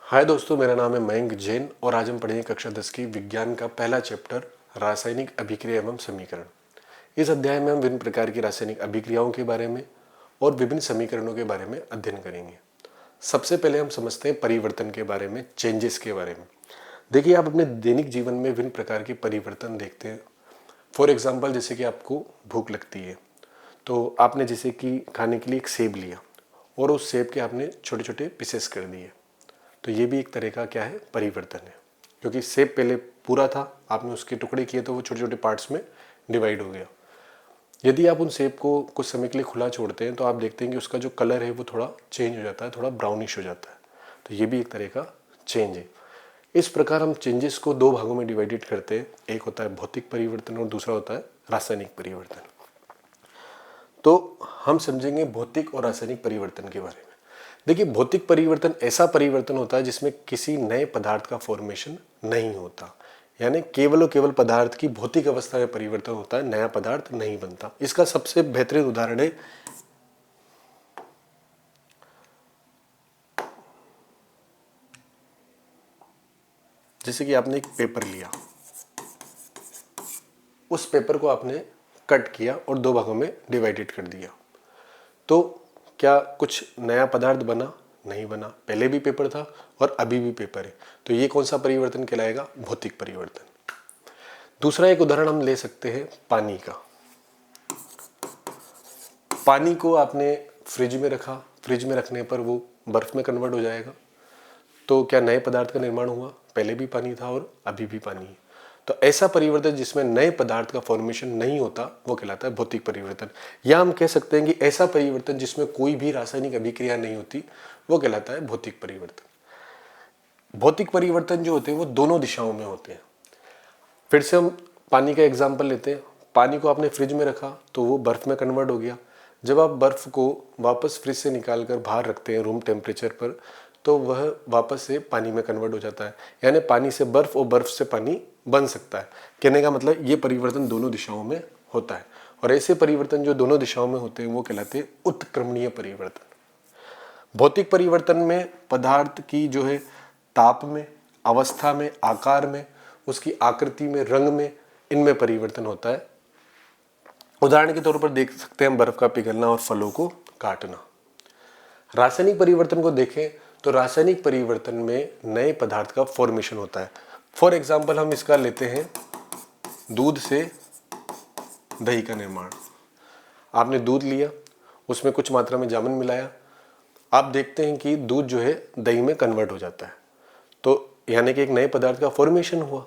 हाय दोस्तों, मेरा नाम है मयंक जैन और आज हम पढ़ेंगे कक्षा 10 की विज्ञान का पहला चैप्टर रासायनिक अभिक्रिया एवं समीकरण। इस अध्याय में हम विभिन्न प्रकार की रासायनिक अभिक्रियाओं के बारे में और विभिन्न समीकरणों के बारे में अध्ययन करेंगे। सबसे पहले हम समझते हैं परिवर्तन के बारे में, चेंजेस के बारे में। देखिए, आप अपने दैनिक जीवन में विभिन्न प्रकार के परिवर्तन देखते हैं। फॉर एग्जाम्पल, जैसे कि आपको भूख लगती है तो आपने जैसे कि खाने के लिए एक सेब लिया और उस सेब के आपने छोटे छोटे पीसेस कर दिए, तो ये भी एक तरह का क्या है, परिवर्तन है। क्योंकि सेब पहले पूरा था, आपने उसके टुकड़े किए तो वो छोटे छोटे पार्ट्स में डिवाइड हो गया। यदि आप उन सेब को कुछ समय के लिए खुला छोड़ते हैं तो आप देखते हैं कि उसका जो कलर है वो थोड़ा चेंज हो जाता है, थोड़ा ब्राउनिश हो जाता है। तो ये भी एक तरह का चेंज है। इस प्रकार हम चेंजेस को दो भागों में डिवाइडेड करते हैं। एक होता है भौतिक परिवर्तन और दूसरा होता है रासायनिक परिवर्तन। तो हम समझेंगे भौतिक और रासायनिक परिवर्तन के बारे में। देखिए, भौतिक परिवर्तन ऐसा परिवर्तन होता है जिसमें किसी नए पदार्थ का फॉर्मेशन नहीं होता, यानी केवल और केवल पदार्थ की भौतिक अवस्था में परिवर्तन होता है, नया पदार्थ नहीं बनता। इसका सबसे बेहतरीन उदाहरण है जैसे कि आपने एक पेपर लिया, उस पेपर को आपने कट किया और दो भागों में डिवाइडेड कर दिया, तो क्या कुछ नया पदार्थ बना? नहीं बना। पहले भी पेपर था और अभी भी पेपर है। तो ये कौन सा परिवर्तन कहलाएगा? भौतिक परिवर्तन। दूसरा एक उदाहरण हम ले सकते हैं पानी का। पानी को आपने फ्रिज में रखा, फ्रिज में रखने पर वो बर्फ में कन्वर्ट हो जाएगा। तो क्या नए पदार्थ का निर्माण हुआ? पहले भी पानी था और अभी भी पानी है। तो ऐसा परिवर्तन जिसमें नए पदार्थ का फॉर्मेशन नहीं होता वो कहलाता है भौतिक परिवर्तन। या हम कह सकते हैं कि ऐसा परिवर्तन जिसमें कोई भी रासायनिक अभिक्रिया नहीं होती वो कहलाता है भौतिक परिवर्तन। भौतिक परिवर्तन जो होते हैं वो दोनों दिशाओं में होते हैं। फिर से हम पानी का एग्जाम्पल लेते हैं। पानी को आपने फ्रिज में रखा तो वो बर्फ में कन्वर्ट हो गया। जब आप बर्फ को वापस फ्रिज से निकाल कर बाहर रखते हैं रूम टेम्परेचर पर, तो वह वापस से पानी में कन्वर्ट हो जाता है। यानी पानी से बर्फ और बर्फ से पानी बन सकता है। कहने का मतलब ये परिवर्तन दोनों दिशाओं में होता है। और ऐसे परिवर्तन जो दोनों दिशाओं में होते हैं वो कहलाते हैं उत्क्रमणीय परिवर्तन। भौतिक परिवर्तन में पदार्थ की जो है ताप में, अवस्था में, आकार में, उसकी आकृति में, रंग में, इनमें परिवर्तन होता है। उदाहरण के तौर पर देख सकते हैं हम बर्फ का पिघलना और फलों को काटना। रासायनिक परिवर्तन को देखें तो रासायनिक परिवर्तन में नए पदार्थ का फॉर्मेशन होता है। फॉर एग्जाम्पल हम इसका लेते हैं दूध से दही का निर्माण। आपने दूध लिया, उसमें कुछ मात्रा में जामुन मिलाया, आप देखते हैं कि दूध जो है दही में कन्वर्ट हो जाता है। तो यानी कि एक नए पदार्थ का फॉर्मेशन हुआ।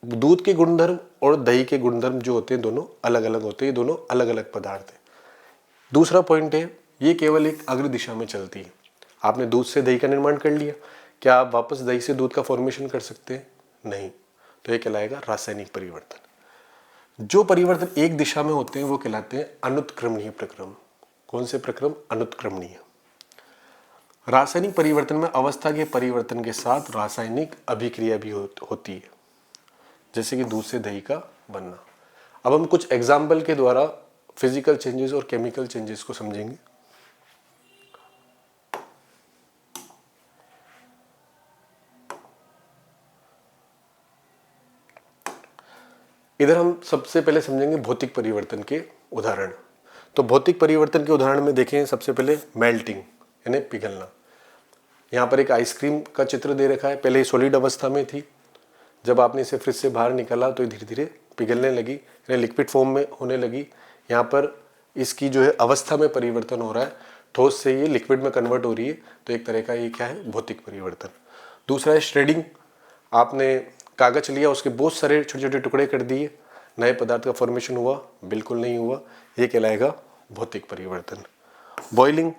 दूध के गुणधर्म और दही के गुणधर्म जो होते हैं दोनों अलग अलग होते हैं, ये दोनों अलग अलग पदार्थ हैं। दूसरा पॉइंट है, ये केवल एक अग्र दिशा में चलती है। आपने दूध से दही का निर्माण कर लिया, क्या आप वापस दही से दूध का फॉर्मेशन कर सकते हैं? नहीं। तो ये कहलाएगा रासायनिक परिवर्तन। जो परिवर्तन एक दिशा में होते हैं वो कहलाते हैं अनुत्क्रमणीय प्रक्रम। कौन से प्रक्रम? अनुत्क्रमणीय। रासायनिक परिवर्तन में अवस्था के परिवर्तन के साथ रासायनिक अभिक्रिया भी होती है, जैसे कि दूध से दही का बनना। अब हम कुछ एग्जाम्पल के द्वारा फिजिकल चेंजेस और केमिकल चेंजेस को समझेंगे। इधर हम सबसे पहले समझेंगे भौतिक परिवर्तन के उदाहरण। तो भौतिक परिवर्तन के उदाहरण में देखें सबसे पहले मेल्टिंग यानी पिघलना। यहाँ पर एक आइसक्रीम का चित्र दे रखा है। पहले सॉलिड अवस्था में थी, जब आपने इसे फ्रिज से बाहर निकाला तो धीरे धीरे पिघलने लगी, यानी लिक्विड फॉर्म में होने लगी। यहाँ पर इसकी जो है अवस्था में परिवर्तन हो रहा है, ठोस से ये लिक्विड में कन्वर्ट हो रही है। तो एक तरह का ये क्या है? भौतिक परिवर्तन। दूसरा है श्रेडिंग। आपने कागज लिया, उसके बहुत सारे छोटे छोटे टुकड़े कर दिए, नए पदार्थ का फॉर्मेशन हुआ? बिल्कुल नहीं हुआ। ये कहलाएगा भौतिक परिवर्तन। बॉइलिंग,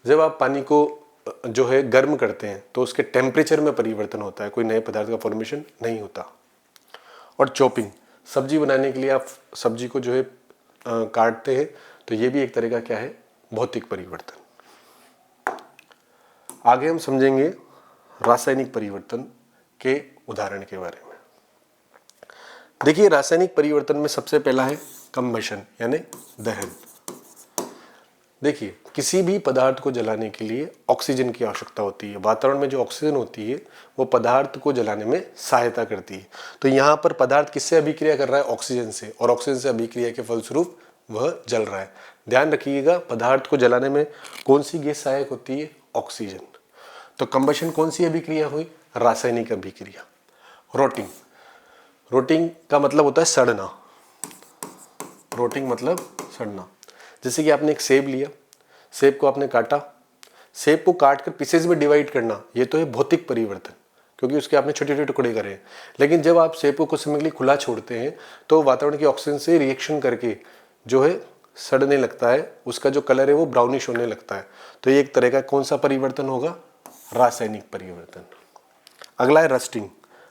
जब आप पानी को जो है गर्म करते हैं तो उसके टेम्परेचर में परिवर्तन होता है, कोई नए पदार्थ का फॉर्मेशन नहीं होता। और चॉपिंग, सब्जी बनाने के लिए आप सब्जी को जो है काटते हैं, तो ये भी एक तरह का क्या है? भौतिक परिवर्तन। आगे हम समझेंगे रासायनिक परिवर्तन के उदाहरण के बारे में। देखिए, रासायनिक परिवर्तन में सबसे पहला है कंबशन यानी दहन। देखिए, किसी भी पदार्थ को जलाने के लिए ऑक्सीजन की आवश्यकता होती है। वातावरण में जो ऑक्सीजन होती है वो पदार्थ को जलाने में सहायता करती है। तो यहाँ पर पदार्थ किससे अभिक्रिया कर रहा है? ऑक्सीजन से, और ऑक्सीजन से अभिक्रिया के फलस्वरूप वह जल रहा है। ध्यान रखिएगा, पदार्थ को जलाने में कौन सी गैस सहायक होती है? ऑक्सीजन। तो कंबशन कौन सी अभिक्रिया हुई? रासायनिक अभिक्रिया। रोटिंग, रोटिंग का मतलब होता है सड़ना। रोटिंग मतलब सड़ना। जैसे कि आपने एक सेब लिया, सेब को आपने काटा, सेब को काट कर पीसेज में डिवाइड करना, ये तो है भौतिक परिवर्तन, क्योंकि उसके आपने छोटे छोटे टुकड़े करे हैं। लेकिन जब आप सेब को कुछ समय के लिए खुला छोड़ते हैं तो वातावरण की ऑक्सीजन से रिएक्शन करके जो है सड़ने लगता है, उसका जो कलर है वो ब्राउनिश होने लगता है। तो ये एक तरह का कौन सा परिवर्तन होगा? रासायनिक परिवर्तन। अगला है रस्टिंग।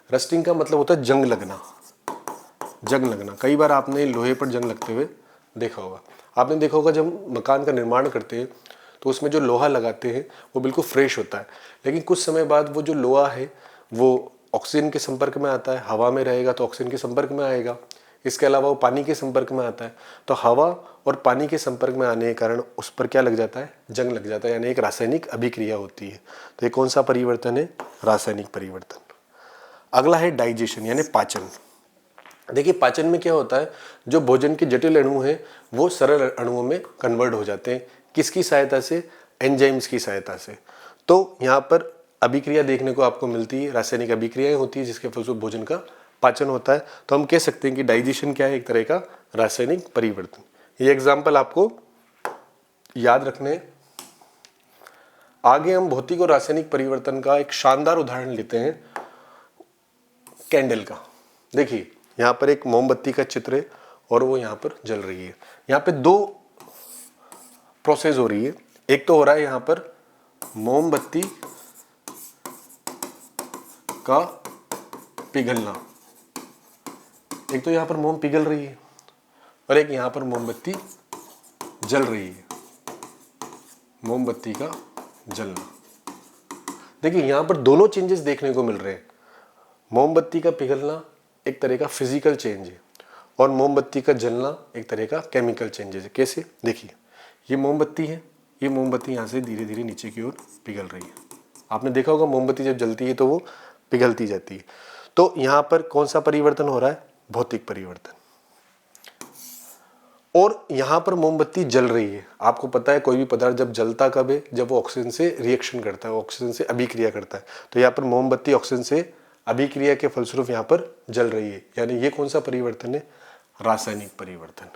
रस्टिंग का मतलब होता है जंग लगना। जंग लगना, कई बार आपने लोहे पर जंग लगते हुए देखा होगा। आपने देखा होगा जब मकान का निर्माण करते हैं तो उसमें जो लोहा लगाते हैं वो बिल्कुल फ्रेश होता है, लेकिन कुछ समय बाद वो जो लोहा है वो ऑक्सीजन के संपर्क में आता है। हवा में रहेगा तो ऑक्सीजन के संपर्क में आएगा, इसके अलावा वो पानी के संपर्क में आता है। तो हवा और पानी के संपर्क में आने के कारण उस पर क्या लग जाता है? जंग लग जाता है, यानी एक रासायनिक अभिक्रिया होती है। तो ये कौन सा परिवर्तन है? रासायनिक परिवर्तन। अगला है डाइजेशन यानी पाचन। देखिए, पाचन में क्या होता है, जो भोजन के जटिल अणु हैं वो सरल अणुओं में कन्वर्ट हो जाते हैं। किसकी सहायता से? एंजाइम्स की सहायता से। तो यहाँ पर अभिक्रिया देखने को आपको मिलती है, रासायनिक अभिक्रियाएं होती है जिसके फलस्वरूप भोजन का पाचन होता है। तो हम कह सकते हैं कि डाइजेशन क्या है? एक तरह का रासायनिक परिवर्तन। ये एग्जाम्पल आपको याद रखने हैं। आगे हम भौतिक और रासायनिक परिवर्तन का एक शानदार उदाहरण लेते हैं, कैंडल का। देखिए, यहाँ पर एक मोमबत्ती का चित्र है और वो यहाँ पर जल रही है। यहाँ पे दो प्रोसेस हो रही है। एक तो हो रहा है यहाँ पर मोमबत्ती का पिघलना, एक तो यहाँ पर मोम पिघल रही है और एक यहाँ पर मोमबत्ती जल रही है। मोमबत्ती का जलना, देखिए यहाँ पर दोनों चेंजेस देखने को मिल रहे हैं। मोमबत्ती का पिघलना एक तरह का फिजिकल चेंज है और मोमबत्ती का जलना एक तरह का केमिकल चेंजेस है। कैसे? देखिए, ये मोमबत्ती है, ये मोमबत्ती यहाँ से धीरे धीरे नीचे की ओर पिघल रही है। आपने देखा होगा मोमबत्ती जब जलती है तो वो पिघलती जाती है। तो यहाँ पर कौन सा परिवर्तन हो रहा है? भौतिक परिवर्तन। और यहाँ पर मोमबत्ती जल रही है। आपको पता है कोई भी पदार्थ जब जलता कब है? जब वो ऑक्सीजन से रिएक्शन करता है, ऑक्सीजन से अभिक्रिया करता है। तो यहाँ पर मोमबत्ती ऑक्सीजन से अभिक्रिया के फलस्वरूप यहाँ पर जल रही है, यानी ये कौन सा परिवर्तन है? रासायनिक परिवर्तन।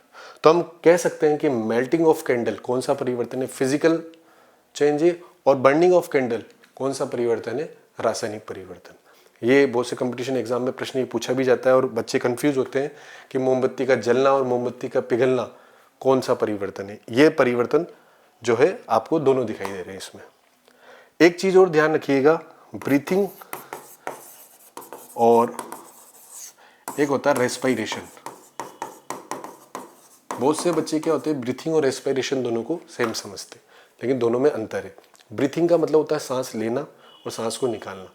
तो हम कह सकते हैं कि मेल्टिंग ऑफ कैंडल कौन सा परिवर्तन है? फिजिकल चेंज है। और बर्निंग ऑफ कैंडल कौन सा परिवर्तन है? रासायनिक परिवर्तन। ये बहुत से कंपटीशन एग्जाम में प्रश्न ये पूछा भी जाता है और बच्चे कंफ्यूज होते हैं कि मोमबत्ती का जलना और मोमबत्ती का पिघलना कौन सा परिवर्तन है। ये परिवर्तन जो है आपको दोनों दिखाई दे रहे हैं इसमें। एक चीज और ध्यान रखिएगा, ब्रीथिंग और एक होता है रेस्पिरेशन। बहुत से बच्चे क्या होते हैं, ब्रीथिंग और रेस्पिरेशन दोनों को सेम समझते हैं, लेकिन दोनों में अंतर है। ब्रीथिंग का मतलब होता है सांस लेना और सांस को निकालना।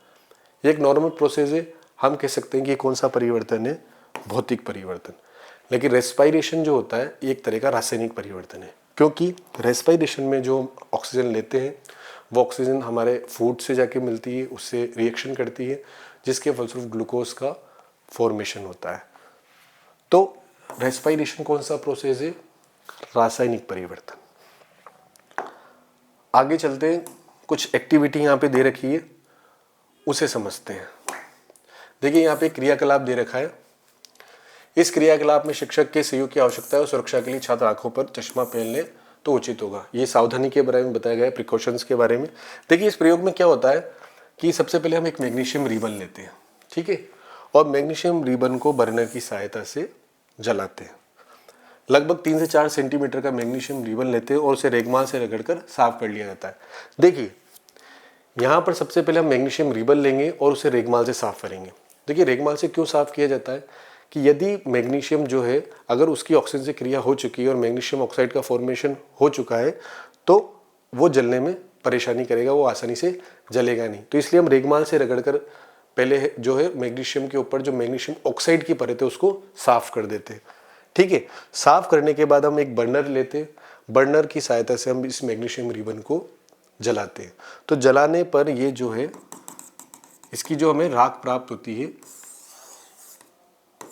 ये एक नॉर्मल प्रोसेस है, हम कह सकते हैं कि कौन सा परिवर्तन है? भौतिक परिवर्तन। लेकिन रेस्पिरेशन जो होता है एक तरह का रासायनिक परिवर्तन है, क्योंकि रेस्पिरेशन में जो ऑक्सीजन लेते हैं वो ऑक्सीजन हमारे फूड से जाके मिलती है, उससे रिएक्शन करती है, जिसके फलस्वरूप ग्लूकोज का फॉर्मेशन होता है। तो रेस्पिरेशन कौन सा प्रोसेस है? रासायनिक परिवर्तन। आगे चलते हैं, कुछ एक्टिविटी यहाँ पे दे रखी है उसे समझते हैं। देखिए, यहाँ पे क्रियाकलाप दे रखा है। इस क्रियाकलाप में शिक्षक के सहयोग की आवश्यकता है और सुरक्षा के लिए छात्र आंखों पर चश्मा पहन ले तो उचित होगा। ये सावधानी के बारे में बताया गया है, प्रिकॉशंस के बारे में। देखिए, इस प्रयोग में क्या होता है कि सबसे पहले हम एक मैग्नीशियम रिबन लेते हैं, ठीक है, और मैग्नीशियम रिबन को बर्नर की सहायता से जलाते हैं। लगभग 3 से 4 सेंटीमीटर का मैग्नीशियम रिबन लेते हैं और उसे रेगमाल से रगड़कर साफ कर लिया जाता है। देखिए, यहाँ पर सबसे पहले हम मैग्नीशियम रिबन लेंगे और उसे रेगमाल से साफ करेंगे। देखिए, रेगमाल से क्यों साफ किया जाता है कि यदि मैग्नीशियम जो है अगर उसकी ऑक्सीजन से क्रिया हो चुकी है और मैग्नीशियम ऑक्साइड का फॉर्मेशन हो चुका है तो वो जलने में परेशानी करेगा, वो आसानी से जलेगा नहीं। तो इसलिए हम रेगमाल से रगड़कर पहले जो है मैग्नीशियम के ऊपर जो मैग्नीशियम ऑक्साइड की परत है उसको साफ कर देते हैं, ठीक है। साफ करने के बाद हम एक बर्नर लेते हैं, बर्नर की सहायता से हम इस मैग्नीशियम रिबन को जलाते हैं। तो जलाने पर ये जो है इसकी जो हमें राख प्राप्त होती है,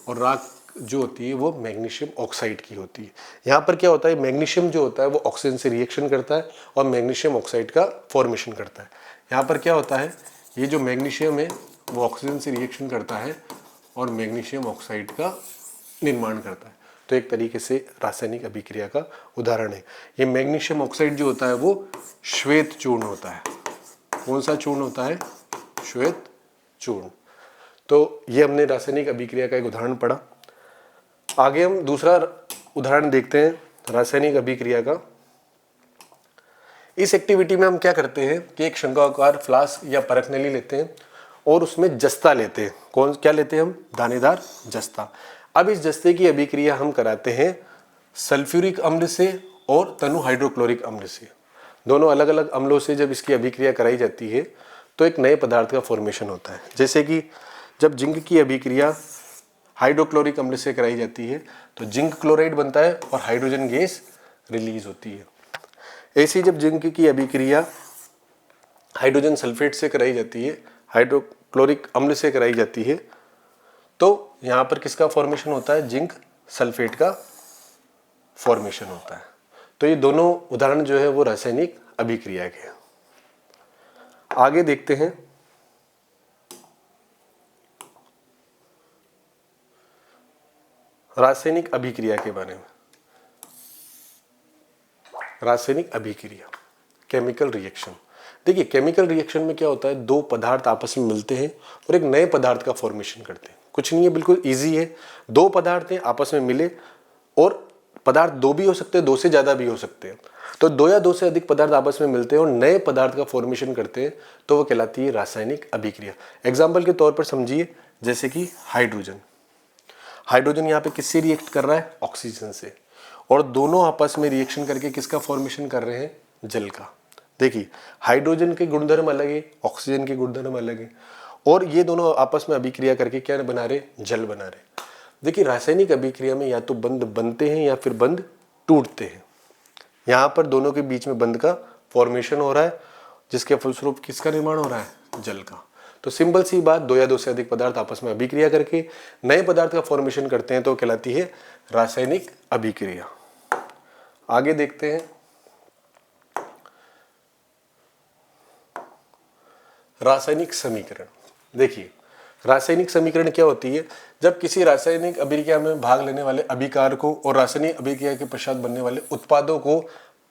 और राख जो होती है वो मैग्नीशियम ऑक्साइड की होती है। यहाँ पर क्या होता है, मैग्नीशियम जो होता है वो ऑक्सीजन से रिएक्शन करता है और मैग्नीशियम ऑक्साइड का फॉर्मेशन करता है। यहाँ पर क्या होता है, ये जो मैग्नीशियम है वो ऑक्सीजन से रिएक्शन करता है और मैग्नीशियम ऑक्साइड का निर्माण करता है। तो एक तरीके से रासायनिक अभिक्रिया का उदाहरण है। ये मैग्नीशियम ऑक्साइड जो होता है वो श्वेत चूर्ण होता है। कौन सा चूर्ण होता है, श्वेत चूर्ण। तो ये हमने रासायनिक अभिक्रिया का एक उदाहरण पढ़ा। आगे हम दूसरा उदाहरण देखते हैं रासायनिक अभिक्रिया का। इस एक्टिविटी में हम क्या करते हैं कि एक शंक्वाकार फ्लास्क या परख नली लेते हैं और उसमें जस्ता लेते हैं। क्या लेते हैं हम, दानेदार जस्ता। अब इस जस्ते की अभिक्रिया हम कराते हैं सल्फ्यूरिक अम्ल से और तनु हाइड्रोक्लोरिक अम्ल से। दोनों अलग अलग अम्लों से जब इसकी अभिक्रिया कराई जाती है तो एक नए पदार्थ का फॉर्मेशन होता है। जैसे कि जब जिंक की अभिक्रिया हाइड्रोक्लोरिक अम्ल से कराई जाती है तो जिंक क्लोराइड बनता है और हाइड्रोजन गैस रिलीज होती है। ऐसी जब जिंक की अभिक्रिया हाइड्रोजन सल्फेट से कराई जाती है, हाइड्रोक्लोरिक अम्ल से कराई जाती है, तो यहाँ पर किसका फॉर्मेशन होता है, जिंक सल्फेट का फॉर्मेशन होता है। तो ये दोनों उदाहरण जो है वो रासायनिक अभिक्रिया के हैं। आगे देखते हैं रासायनिक अभिक्रिया के बारे में। रासायनिक अभिक्रिया, केमिकल रिएक्शन। देखिए केमिकल रिएक्शन में क्या होता है, दो पदार्थ आपस में मिलते हैं और एक नए पदार्थ का फॉर्मेशन करते हैं। कुछ नहीं है, बिल्कुल इजी है। दो पदार्थ हैं, आपस में मिले, और पदार्थ दो भी हो सकते हैं, दो से ज्यादा भी हो सकते हैं। तो दो या दो से अधिक पदार्थ आपस में मिलते हैं और नए पदार्थ का फॉर्मेशन करते हैं, तो वो कहलाती है रासायनिक अभिक्रिया। एग्जाम्पल के तौर पर समझिए, जैसे कि हाइड्रोजन। हाइड्रोजन यहाँ पे किससे रिएक्ट कर रहा है, ऑक्सीजन से, और दोनों आपस में रिएक्शन करके किसका फॉर्मेशन कर रहे हैं, जल का। देखिए हाइड्रोजन के गुणधर्म अलग है, ऑक्सीजन के गुणधर्म अलग है, और ये दोनों आपस में अभिक्रिया करके क्या बना रहे, जल बना रहे। देखिए रासायनिक अभिक्रिया में या तो बंध बनते हैं या फिर बंध टूटते हैं। यहाँ पर दोनों के बीच में बंध का फॉर्मेशन हो रहा है, जिसके फलस्वरूप किसका निर्माण हो रहा है, जल का। तो सिंपल सी बात, दो या दो से अधिक पदार्थ आपस में अभिक्रिया करके नए पदार्थ का फॉर्मेशन करते हैं तो कहलाती है रासायनिक अभिक्रिया। आगे देखते हैं रासायनिक समीकरण। देखिए रासायनिक समीकरण क्या होती है, जब किसी रासायनिक अभिक्रिया में भाग लेने वाले अभिकारकों और रासायनिक अभिक्रिया के पश्चात बनने वाले उत्पादों को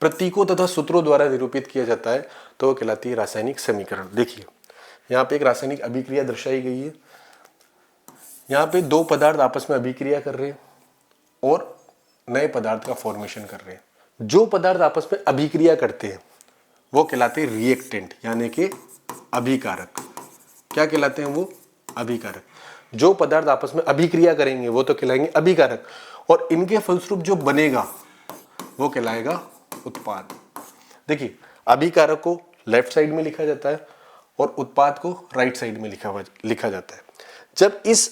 प्रतीकों तथा सूत्रों द्वारा निरूपित किया जाता है तो वो कहलाती है रासायनिक समीकरण। देखिए यहाँ पे एक रासायनिक अभिक्रिया दर्शाई गई है। यहाँ पे दो पदार्थ आपस में अभिक्रिया कर रहे हैं और नए पदार्थ का फॉर्मेशन कर रहे हैं। जो पदार्थ आपस में अभिक्रिया करते हैं वो कहलाते हैं रिएक्टेंट, यानी कि अभिकारक। क्या कहलाते हैं वो, अभिकारक। जो पदार्थ आपस में अभिक्रिया करेंगे वो तो कहलाएंगे अभिकारक, और इनके फलस्वरूप जो बनेगा वो कहलाएगा उत्पाद। देखिए अभिकारक को लेफ्ट साइड में लिखा जाता है और उत्पाद को राइट साइड में लिखा जाता है। जब इस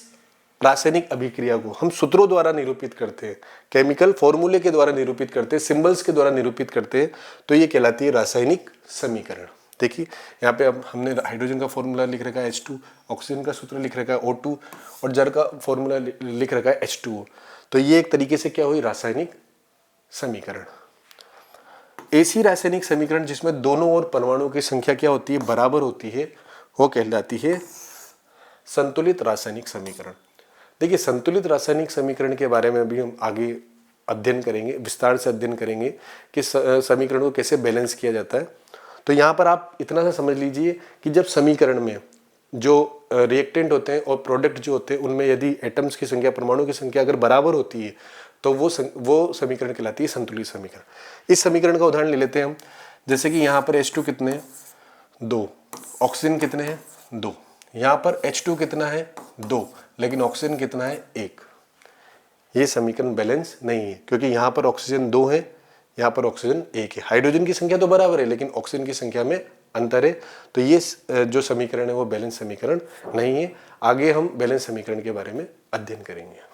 रासायनिक अभिक्रिया को हम सूत्रों द्वारा निरूपित करते हैं, केमिकल फॉर्मूले के द्वारा निरूपित करते हैं, सिंबल्स के द्वारा निरूपित करते हैं, तो ये कहलाती है रासायनिक समीकरण। देखिए यहाँ पे अब हमने हाइड्रोजन का फॉर्मूला लिख रखा है H2, ऑक्सीजन का सूत्र लिख रखा है O2 और जल का फॉर्मूला लिख रखा है H2O। तो ये एक तरीके से क्या हुई, रासायनिक समीकरण। ऐसी रासायनिक समीकरण जिसमें दोनों ओर परमाणुओं की संख्या क्या होती है, बराबर होती है, वो कहलाती है संतुलित रासायनिक समीकरण। देखिए संतुलित रासायनिक समीकरण के बारे में भी हम आगे अध्ययन करेंगे, विस्तार से अध्ययन करेंगे कि समीकरण को कैसे बैलेंस किया जाता है। तो यहाँ पर आप इतना सा समझ लीजिए कि जब समीकरण में जो रिएक्टेंट होते हैं और प्रोडक्ट जो होते हैं उनमें यदि एटम्स की संख्या, परमाणु की संख्या अगर बराबर होती है तो वो समीकरण कहलाती है संतुलित समीकरण। इस समीकरण का उदाहरण ले लेते हैं हम। जैसे कि यहाँ पर H2 कितने हैं, 2, ऑक्सीजन कितने हैं, 2। यहाँ पर H2 कितना है, 2, लेकिन ऑक्सीजन कितना है, 1। ये समीकरण बैलेंस नहीं है क्योंकि यहाँ पर ऑक्सीजन 2 है, यहाँ पर ऑक्सीजन 1 है। हाइड्रोजन की संख्या तो बराबर है लेकिन ऑक्सीजन की संख्या में अंतर है। तो ये जो समीकरण है वो बैलेंस समीकरण नहीं है। आगे हम बैलेंस समीकरण के बारे में अध्ययन करेंगे।